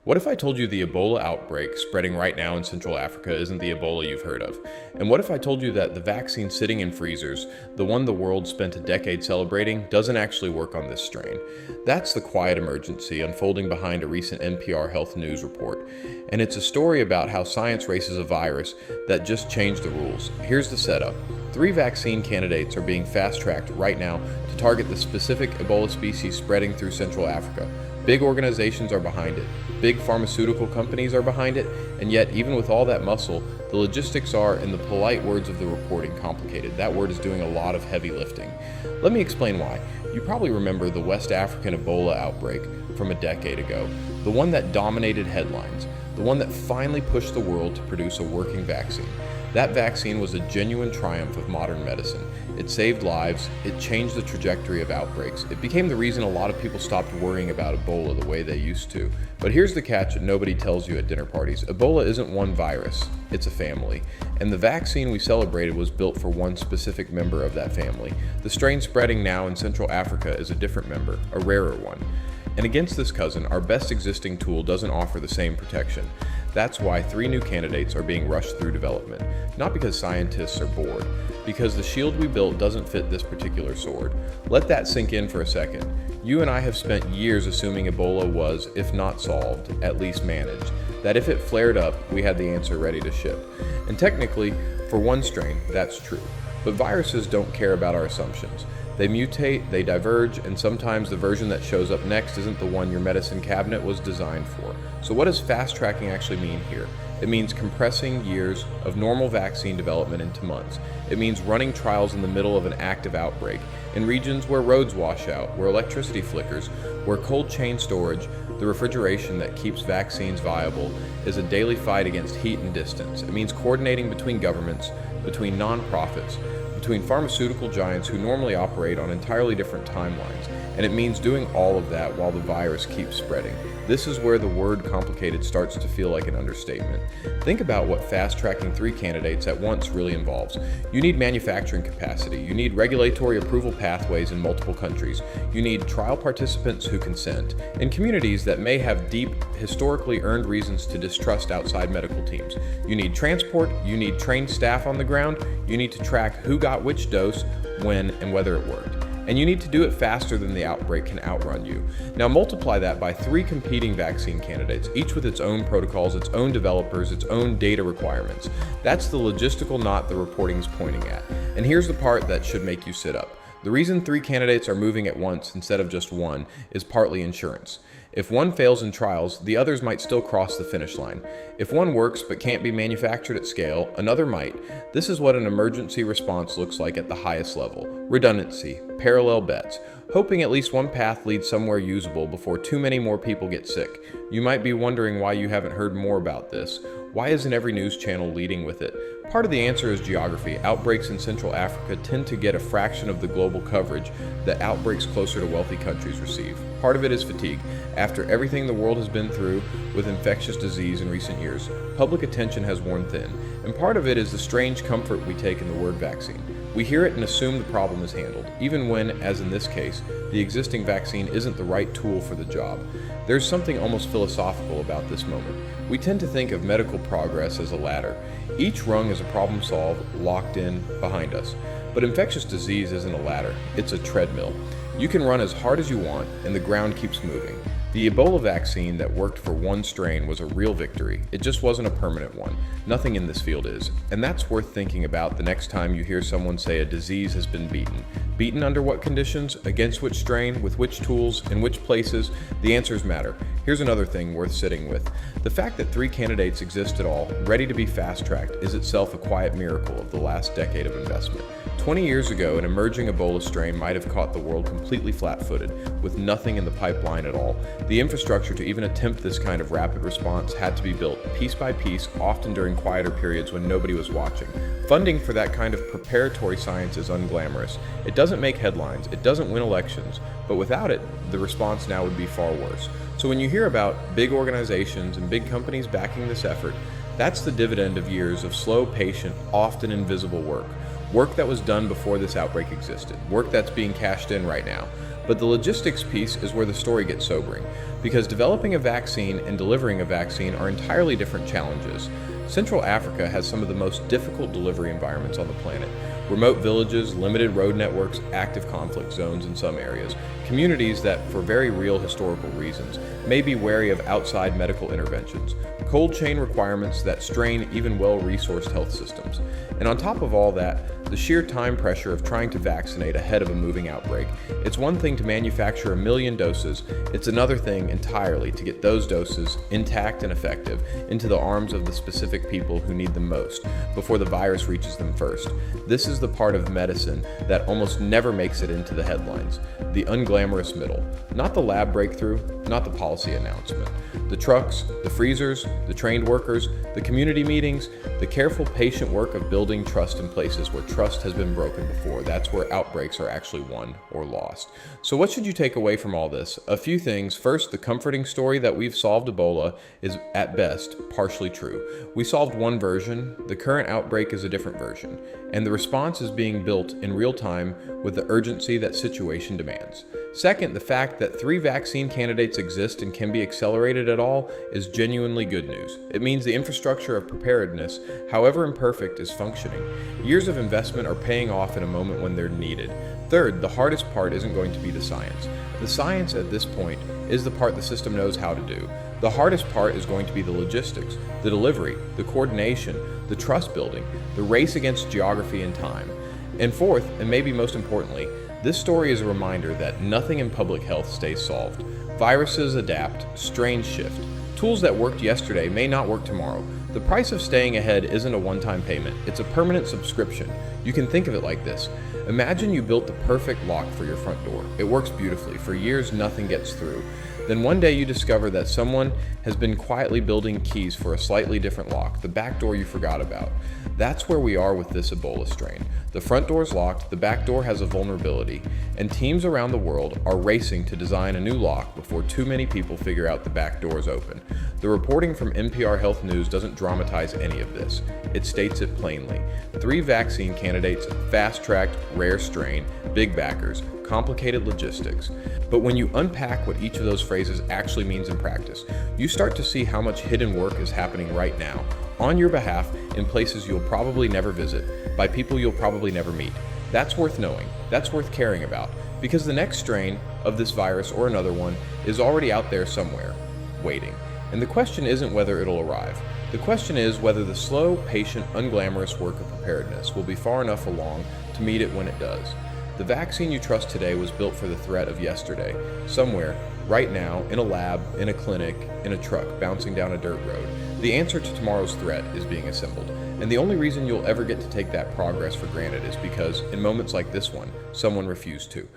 What if I told you the Ebola outbreak spreading right now in Central Africa isn't the Ebola you've heard of? And what if I told you that the vaccine sitting in freezers, the one the world spent a decade celebrating, doesn't actually work on this strain? That's the quiet emergency unfolding behind a recent NPR Health News report. And it's a story about how science races a virus that just changed the rules. Here's the setup. 3 vaccine candidates are being fast-tracked right now to target the specific Ebola species spreading through Central Africa. Big organizations are behind it. Big pharmaceutical companies are behind it, and yet even with all that muscle, the logistics are, in the polite words of the reporting, complicated. That word is doing a lot of heavy lifting. Let me explain why. You probably remember the West African Ebola outbreak from a decade ago, the one that dominated headlines, the one that finally pushed the world to produce a working vaccine. That vaccine was a genuine triumph of modern medicine. It saved lives, it changed the trajectory of outbreaks. It became the reason a lot of people stopped worrying about Ebola the way they used to. But here's the catch that nobody tells you at dinner parties. Ebola isn't one virus, it's a family. And the vaccine we celebrated was built for one specific member of that family. The strain spreading now in Central Africa is a different member, a rarer one. And against this cousin, our best existing tool doesn't offer the same protection. That's why 3 new candidates are being rushed through development. Not because scientists are bored, because the shield we built doesn't fit this particular sword. Let that sink in for a second. You and I have spent years assuming Ebola was, if not solved, at least managed. That if it flared up, we had the answer ready to ship. And technically, for one strain, that's true. But viruses don't care about our assumptions. They mutate, they diverge, and sometimes the version that shows up next isn't the one your medicine cabinet was designed for. So what does fast tracking actually mean here? It means compressing years of normal vaccine development into months. It means running trials in the middle of an active outbreak, in regions where roads wash out, where electricity flickers, where cold chain storage, the refrigeration that keeps vaccines viable, is a daily fight against heat and distance. It means coordinating between governments, between nonprofits, between pharmaceutical giants who normally operate on entirely different timelines, and it means doing all of that while the virus keeps spreading. This is where the word complicated starts to feel like an understatement. Think about what fast-tracking 3 candidates at once really involves. You need manufacturing capacity, you need regulatory approval pathways in multiple countries, you need trial participants who consent, in communities that may have deep, historically earned reasons to distrust outside medical teams. You need transport, you need trained staff on the ground, you need to track who got which dose, when, and whether it worked. And you need to do it faster than the outbreak can outrun you. Now multiply that by 3 competing vaccine candidates, each with its own protocols, its own developers, its own data requirements. That's the logistical knot the reporting is pointing at. And here's the part that should make you sit up. The reason 3 candidates are moving at once instead of just one is partly insurance. If one fails in trials, the others might still cross the finish line. If one works but can't be manufactured at scale, another might. This is what an emergency response looks like at the highest level. Redundancy, parallel bets, hoping at least one path leads somewhere usable before too many more people get sick. You might be wondering why you haven't heard more about this. Why isn't every news channel leading with it? Part of the answer is geography. Outbreaks in Central Africa tend to get a fraction of the global coverage that outbreaks closer to wealthy countries receive. Part of it is fatigue. After everything the world has been through with infectious disease in recent years, public attention has worn thin. And part of it is the strange comfort we take in the word vaccine. We hear it and assume the problem is handled, even when, as in this case, the existing vaccine isn't the right tool for the job. There's something almost philosophical about this moment. We tend to think of medical progress as a ladder. Each rung is a problem solved, locked in, behind us. But infectious disease isn't a ladder, it's a treadmill. You can run as hard as you want, and the ground keeps moving. The Ebola vaccine that worked for one strain was a real victory. It just wasn't a permanent one. Nothing in this field is. And that's worth thinking about the next time you hear someone say a disease has been beaten. Beaten under what conditions? Against which strain? With which tools? In which places? The answers matter. Here's another thing worth sitting with. The fact that 3 candidates exist at all, ready to be fast-tracked, is itself a quiet miracle of the last decade of investment. 20 years ago, an emerging Ebola strain might have caught the world completely flat-footed, with nothing in the pipeline at all. The infrastructure to even attempt this kind of rapid response had to be built piece by piece, often during quieter periods when nobody was watching. Funding for that kind of preparatory science is unglamorous. It doesn't make headlines, it doesn't win elections, but without it, the response now would be far worse. So when you hear about big organizations and big companies backing this effort, that's the dividend of years of slow, patient, often invisible work. work that was done before this outbreak existed, work that's being cashed in right now. But the logistics piece is where the story gets sobering, because developing a vaccine and delivering a vaccine are entirely different challenges. Central Africa has some of the most difficult delivery environments on the planet. Remote villages, limited road networks, active conflict zones in some areas, communities that, for very real historical reasons, may be wary of outside medical interventions, cold chain requirements that strain even well-resourced health systems. And on top of all that, the sheer time pressure of trying to vaccinate ahead of a moving outbreak. It's one thing to manufacture 1 million doses, it's another thing entirely to get those doses, intact and effective, into the arms of the specific people who need them most, before the virus reaches them first. This is the part of medicine that almost never makes it into the headlines, the unglamorous middle. Not the lab breakthrough, not the policy announcement. The trucks, the freezers, the trained workers, the community meetings, the careful, patient work of building trust in places where trust has been broken before. That's where outbreaks are actually won or lost. So what should you take away from all this? A few things. First, the comforting story that we've solved Ebola is, at best, partially true. We solved one version, the current outbreak is a different version, and the response is being built in real time with the urgency that situation demands. Second, the fact that 3 vaccine candidates exist and can be accelerated at all is genuinely good news. It means the infrastructure of preparedness, however imperfect, is functioning. Years of investment are paying off in a moment when they're needed. Third, the hardest part isn't going to be the science. The science at this point is the part the system knows how to do. The hardest part is going to be the logistics, the delivery, the coordination, the trust building, the race against geography and time. And fourth, and maybe most importantly, this story is a reminder that nothing in public health stays solved. Viruses adapt, strains shift. Tools that worked yesterday may not work tomorrow. The price of staying ahead isn't a one-time payment, it's a permanent subscription. You can think of it like this. Imagine you built the perfect lock for your front door. It works beautifully. For years, nothing gets through. Then one day you discover that someone has been quietly building keys for a slightly different lock, the back door you forgot about. That's where we are with this Ebola strain. The front door is locked, the back door has a vulnerability, and teams around the world are racing to design a new lock before too many people figure out the back door is open. The reporting from NPR Health News doesn't dramatize any of this. It states it plainly. 3 vaccine candidates, fast-tracked, rare strain, big backers, complicated logistics. But when you unpack what each of those phrases actually means in practice, you start to see how much hidden work is happening right now, on your behalf, in places you'll probably never visit, by people you'll probably never meet. That's worth knowing. That's worth caring about. Because the next strain of this virus or another one is already out there somewhere, waiting. And the question isn't whether it'll arrive. The question is whether the slow, patient, unglamorous work of preparedness will be far enough along to meet it when it does. The vaccine you trust today was built for the threat of yesterday, somewhere, right now, in a lab, in a clinic, in a truck, bouncing down a dirt road. The answer to tomorrow's threat is being assembled. And the only reason you'll ever get to take that progress for granted is because, in moments like this one, someone refused to.